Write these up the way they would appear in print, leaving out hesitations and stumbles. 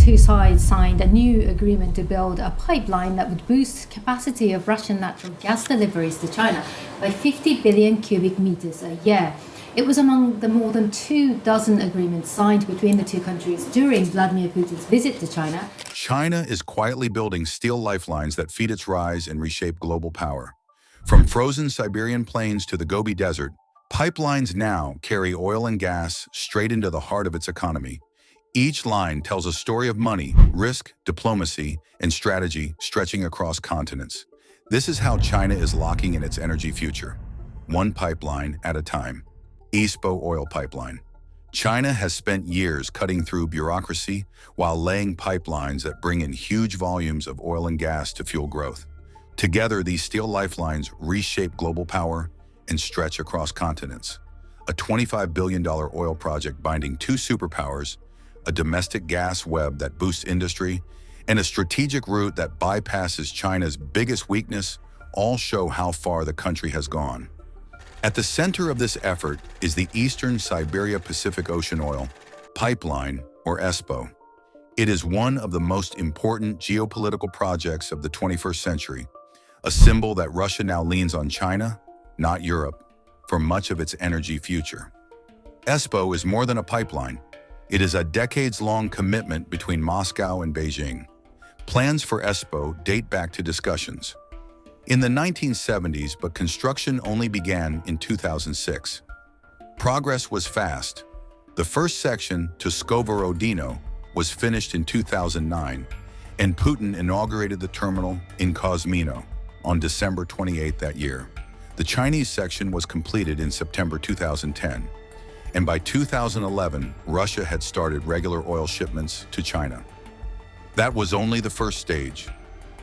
two sides signed a new agreement to build a pipeline that would boost capacity of Russian natural gas deliveries to China by 50 billion cubic meters a year. It was among the more than 24 agreements signed between the two countries during Vladimir Putin's visit to China. China is quietly building steel lifelines that feed its rise and reshape global power. From frozen Siberian plains to the Gobi Desert, pipelines now carry oil and gas straight into the heart of its economy. Each line tells a story of money, risk, diplomacy, and strategy stretching across continents. This is how China is locking in its energy future, one pipeline at a time. Espo oil pipeline. China has spent years cutting through bureaucracy while laying pipelines that bring in huge volumes of oil and gas to fuel growth. Together, these steel lifelines reshape global power and stretch across continents. A $25 billion oil project binding two superpowers, a domestic gas web that boosts industry, and a strategic route that bypasses China's biggest weakness all show how far the country has gone. At the center of this effort is the Eastern Siberia Pacific Ocean Oil Pipeline, or ESPO. It is one of the most important geopolitical projects of the 21st century, a symbol that Russia now leans on China, not Europe, for much of its energy future. ESPO is more than a pipeline. It is a decades-long commitment between Moscow and Beijing. Plans for ESPO date back to discussions in the 1970s, but construction only began in 2006. Progress was fast. The first section to Skovorodino was finished in 2009, and Putin inaugurated the terminal in Kozmino on December 28 that year. The Chinese section was completed in September 2010, and by 2011, Russia had started regular oil shipments to China. That was only the first stage.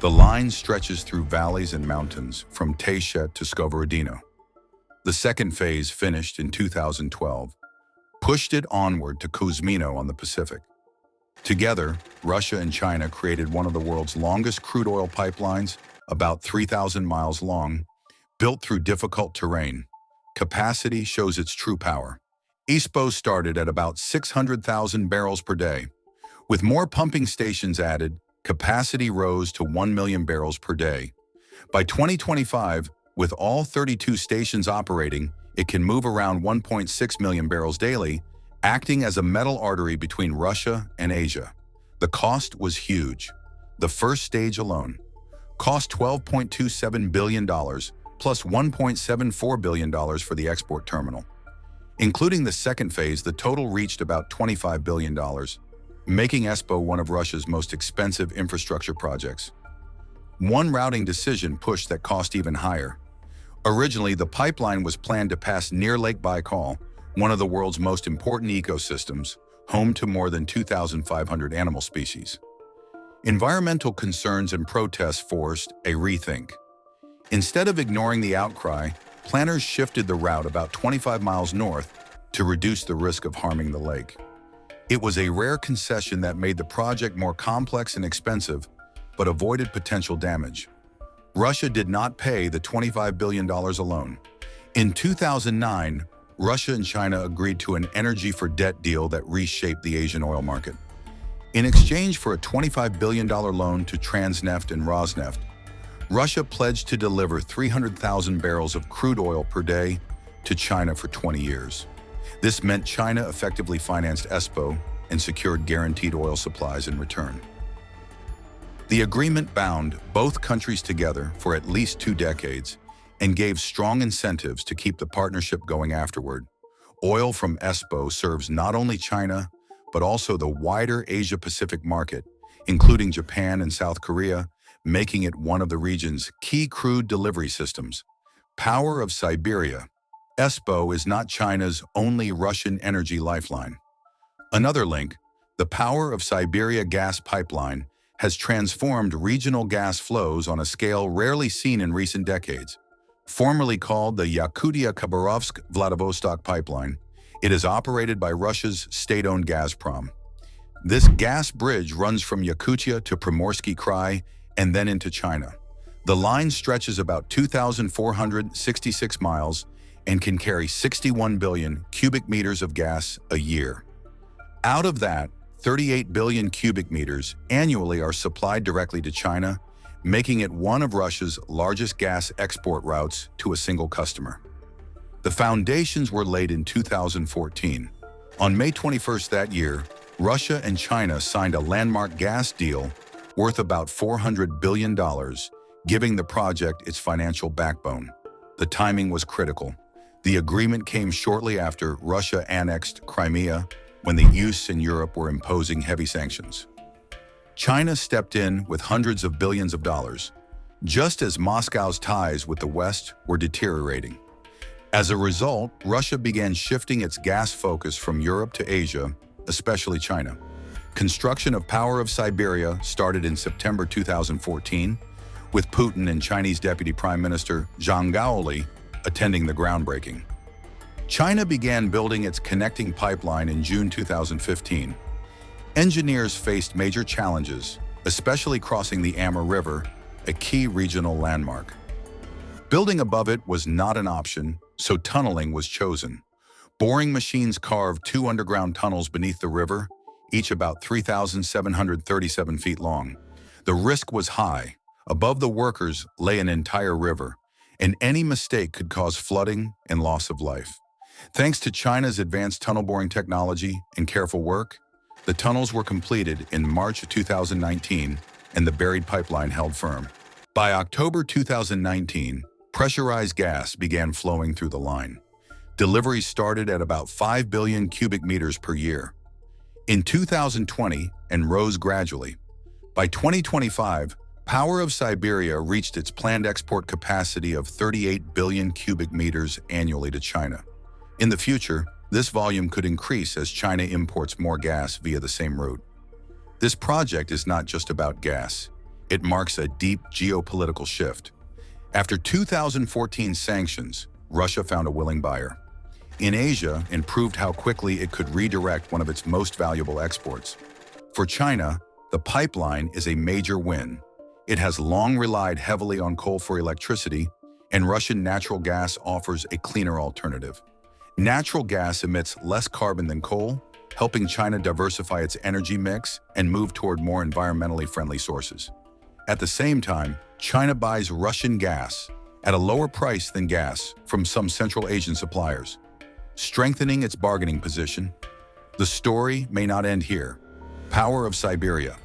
The line stretches through valleys and mountains from Tayshet to Skovorodino. The second phase, finished in 2012, pushed it onward to Kozmino on the Pacific. Together, Russia and China created one of the world's longest crude oil pipelines, about 3,000 miles long, built through difficult terrain. Capacity shows its true power. ESPO started at about 600,000 barrels per day. With more pumping stations added, capacity rose to 1 million barrels per day. By 2025, with all 32 stations operating, it can move around 1.6 million barrels daily, acting as a metal artery between Russia and Asia. The cost was huge. The first stage alone cost $12.27 billion, plus $1.74 billion for the export terminal. Including the second phase, the total reached about $25 billion, making ESPO one of Russia's most expensive infrastructure projects. One routing decision pushed that cost even higher. Originally, the pipeline was planned to pass near Lake Baikal, one of the world's most important ecosystems, home to more than 2,500 animal species. Environmental concerns and protests forced a rethink. Instead of ignoring the outcry, planners shifted the route about 25 miles north to reduce the risk of harming the lake. It was a rare concession that made the project more complex and expensive, but avoided potential damage. Russia did not pay the $25 billion alone. In 2009, Russia and China agreed to an energy-for-debt deal that reshaped the Asian oil market. In exchange for a $25 billion loan to Transneft and Rosneft, Russia pledged to deliver 300,000 barrels of crude oil per day to China for 20 years. This meant China effectively financed ESPO and secured guaranteed oil supplies in return. The agreement bound both countries together for at least 2 decades and gave strong incentives to keep the partnership going afterward. Oil from ESPO serves not only China, but also the wider Asia-Pacific market, including Japan and South Korea, making it one of the region's key crude delivery systems. Power of Siberia. ESPO is not China's only Russian energy lifeline. Another link, the Power of Siberia gas pipeline, has transformed regional gas flows on a scale rarely seen in recent decades. Formerly called the Yakutia-Khabarovsk-Vladivostok pipeline, it is operated by Russia's state-owned Gazprom. This gas bridge runs from Yakutia to Primorsky Krai and then into China. The line stretches about 2,466 miles and can carry 61 billion cubic meters of gas a year. Out of that, 38 billion cubic meters annually are supplied directly to China, making it one of Russia's largest gas export routes to a single customer. The foundations were laid in 2014. On May 21st that year, Russia and China signed a landmark gas deal worth about $400 billion, giving the project its financial backbone. The timing was critical. The agreement came shortly after Russia annexed Crimea, when the US and Europe were imposing heavy sanctions. China stepped in with hundreds of billions of dollars, just as Moscow's ties with the West were deteriorating. As a result, Russia began shifting its gas focus from Europe to Asia, especially China. Construction of Power of Siberia started in September 2014, with Putin and Chinese Deputy Prime Minister Zhang Gaoli attending the groundbreaking. China began building its connecting pipeline in June 2015. Engineers faced major challenges, especially crossing the Amur River, a key regional landmark. Building above it was not an option, so tunneling was chosen. Boring machines carved 2 underground tunnels beneath the river, each about 3,737 feet long. The risk was high. Above the workers lay an entire river, and any mistake could cause flooding and loss of life. Thanks to China's advanced tunnel boring technology and careful work, the tunnels were completed in March 2019, and the buried pipeline held firm. By October 2019, pressurized gas began flowing through the line. Deliveries started at about 5 billion cubic meters per year. In 2020, and rose gradually. By 2025, Power of Siberia reached its planned export capacity of 38 billion cubic meters annually to China. In the future, this volume could increase as China imports more gas via the same route. This project is not just about gas. It marks a deep geopolitical shift. After 2014 sanctions, Russia found a willing buyer in Asia and proved how quickly it could redirect one of its most valuable exports. For China, the pipeline is a major win. It has long relied heavily on coal for electricity, and Russian natural gas offers a cleaner alternative. Natural gas emits less carbon than coal, helping China diversify its energy mix and move toward more environmentally friendly sources. At the same time, China buys Russian gas at a lower price than gas from some Central Asian suppliers, strengthening its bargaining position. The story may not end here. Power of Siberia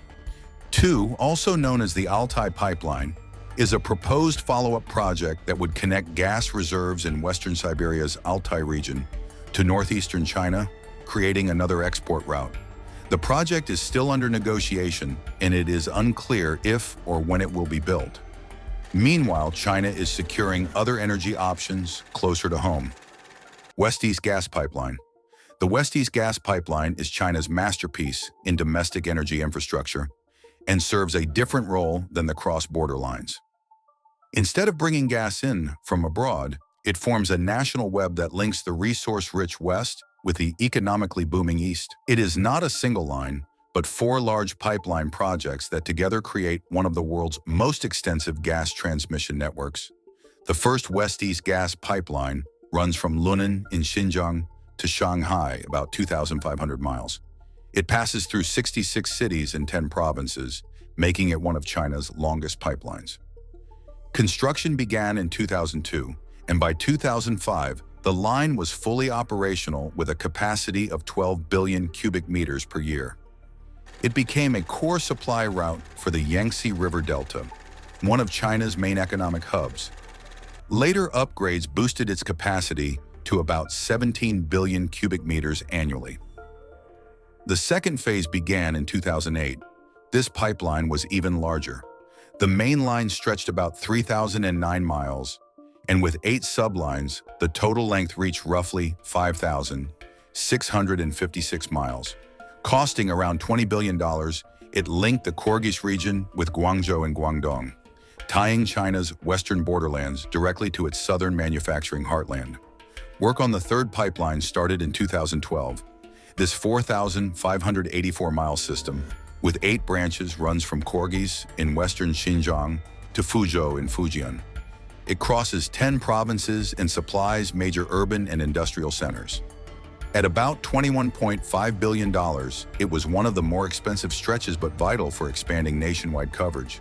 2, also known as the Altai Pipeline, is a proposed follow-up project that would connect gas reserves in western Siberia's Altai region to northeastern China, creating another export route. The project is still under negotiation, and it is unclear if or when it will be built. Meanwhile, China is securing other energy options closer to home. West-East Gas Pipeline. The West-East Gas Pipeline is China's masterpiece in domestic energy infrastructure and serves a different role than the cross-border lines. Instead of bringing gas in from abroad, it forms a national web that links the resource-rich West with the economically booming East. It is not a single line, but 4 large pipeline projects that together create one of the world's most extensive gas transmission networks. The first West-East Gas Pipeline runs from Lunan in Xinjiang to Shanghai, about 2,500 miles. It passes through 66 cities and 10 provinces, making it one of China's longest pipelines. Construction began in 2002, and by 2005, the line was fully operational with a capacity of 12 billion cubic meters per year. It became a core supply route for the Yangtze River Delta, one of China's main economic hubs. Later upgrades boosted its capacity to about 17 billion cubic meters annually. The second phase began in 2008. This pipeline was even larger. The main line stretched about 3,009 miles, and with 8 sublines, the total length reached roughly 5,656 miles. Costing around $20 billion, it linked the Kyrgyz region with Guangzhou and Guangdong, tying China's western borderlands directly to its southern manufacturing heartland. Work on the third pipeline started in 2012. This 4,584-mile system, with 8 branches, runs from Kyrgyz in western Xinjiang to Fuzhou in Fujian. It crosses 10 provinces and supplies major urban and industrial centers. At about $21.5 billion, it was one of the more expensive stretches but vital for expanding nationwide coverage.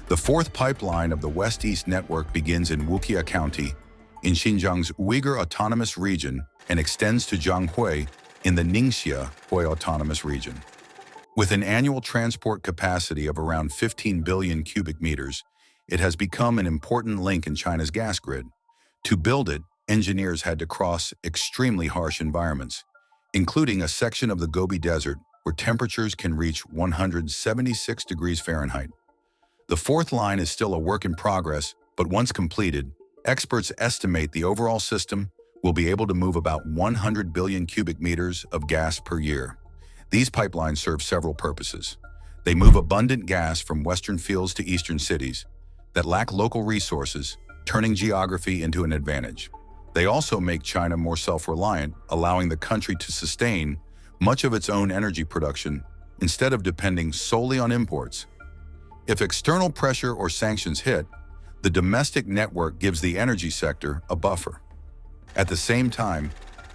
The fourth pipeline of the West-East network begins in Wuxia County, in Xinjiang's Uyghur Autonomous Region, and extends to Zhanghui in the Ningxia Hui Autonomous Region. With an annual transport capacity of around 15 billion cubic meters, it has become an important link in China's gas grid. To build it, engineers had to cross extremely harsh environments, including a section of the Gobi Desert where temperatures can reach 176 degrees Fahrenheit. The fourth line is still a work in progress, but once completed, experts estimate the overall system will be able to move about 100 billion cubic meters of gas per year. These pipelines serve several purposes. They move abundant gas from western fields to eastern cities that lack local resources, turning geography into an advantage. They also make China more self-reliant, allowing the country to sustain much of its own energy production instead of depending solely on imports. If external pressure or sanctions hit, the domestic network gives the energy sector a buffer. At the same time,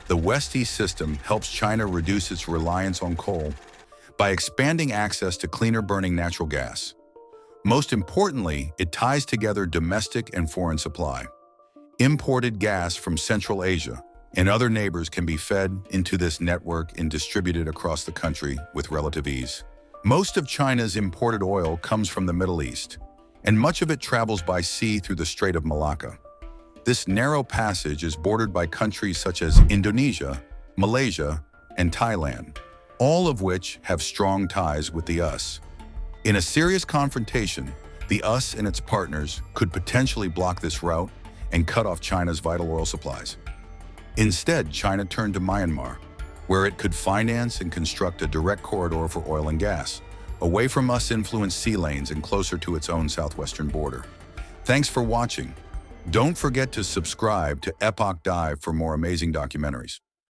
the West-East system helps China reduce its reliance on coal by expanding access to cleaner-burning natural gas. Most importantly, it ties together domestic and foreign supply. Imported gas from Central Asia and other neighbors can be fed into this network and distributed across the country with relative ease. Most of China's imported oil comes from the Middle East, and much of it travels by sea through the Strait of Malacca. This narrow passage is bordered by countries such as Indonesia, Malaysia, and Thailand, all of which have strong ties with the US. In a serious confrontation, the US and its partners could potentially block this route and cut off China's vital oil supplies. Instead, China turned to Myanmar, where it could finance and construct a direct corridor for oil and gas, away from US-influenced sea lanes and closer to its own southwestern border. Thanks for watching. Don't forget to subscribe to Epoch Dive for more amazing documentaries.